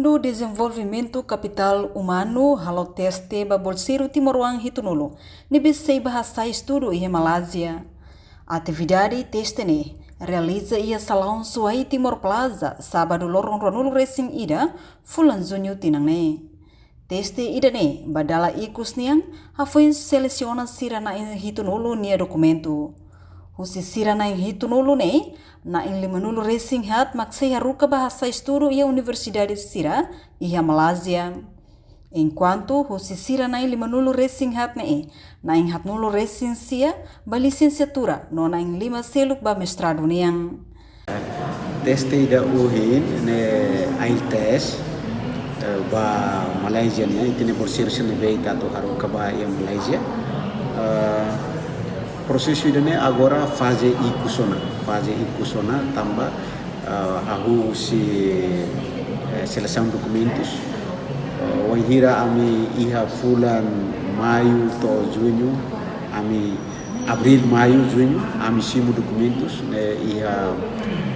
Fundo Desenvolvimento Capital Humano halo teste ba Bolseiro Timor-Wang hitunulu nibisei bahasa estudo e Malásia. A atividade teste ne realiza ia Salão Suai Timor Plaza sábado lorong ronulu racing ida fulan junho tinang ne. Teste ida ne badala ikus niang hafuin seleciona sirana in hitunulu nia dokumento. Husi sirana in hitunulu ne na in limanulu racing hat maksei haruka bahasa estudo ia Universidade Sira ia Malásia. Enquanto husi sirana in limanulu racing hat ne na in hatnulu racing sia ba licenciatura no na in lima seluk ba mestrado niang. Teste ida uhin ne IELTS ba Malaysia ni itine Bolseiro sini beita to haruka ba ia Malaysia. Proses ini agora fase ikusona tambah aku si seleção documentos wahira ami iha fulan maio to junho ami abril maio junho ami simu documentos iha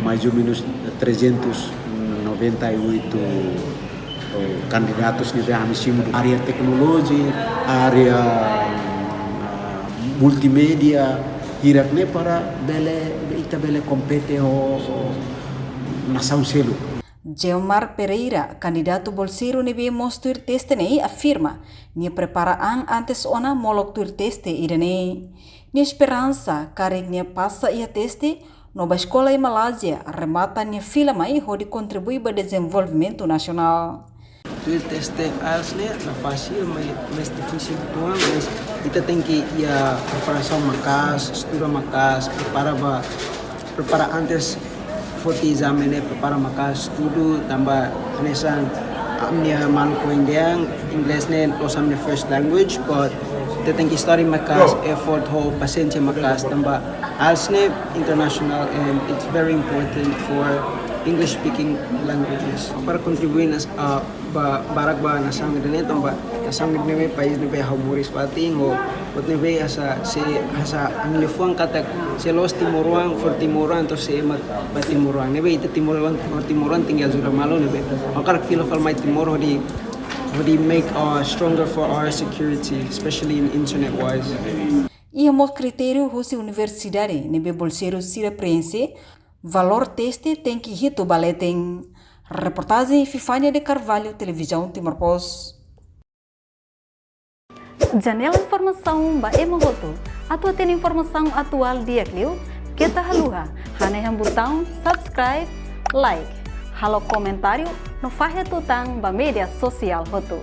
mais ou menos 398 candidatos ni ami simu area teknologi area multimedia hirakne para bele compete o nação selo. Geomar Pereira, candidato Bolseiro nebe mostrar teste ne afirma ni preparaan antes ona moloktur teste irene. Ni esperança karek ni passa ia teste nova escola em Malásia remata ni fila mai hodi contribui para desenvolvimento nacional. O teste IELTS não fácil, mas difícil tuan, mas kita tem que ia preparação macas, estuda macas, prepara antes forte exame ne prepara macas, estudo tambah nesan amnia man ko indiang inglês ne los amnia first language, but kita tem que study macas, effort ho, paciência macas, tambah IELTS ne international and it's very important for English speaking languages para contribuir nas barak ba nasang dene tamba nasang dene país ne hamuris pating ho pot ne asa ang lefuang katak se los Timor-Wang for Timor-Wang to se mat ba Timor-Wang ne ita Timor-Wang tinggal zura malo ne makar feel of my Timor di make stronger for our security, especially in internet wise. Ia mo critério husi universidade ne Bolseiro Sira preenche valor teste tem que hito baletem. Reportagem Fifania de Carvalho, Televisão Timor Post. Janela informação ba emohoto. Atua tem informação atual dia kliu. Kita haluha. Haneham botão subscribe, like. Halo comentário no fahe tutang ba media sosial hoto.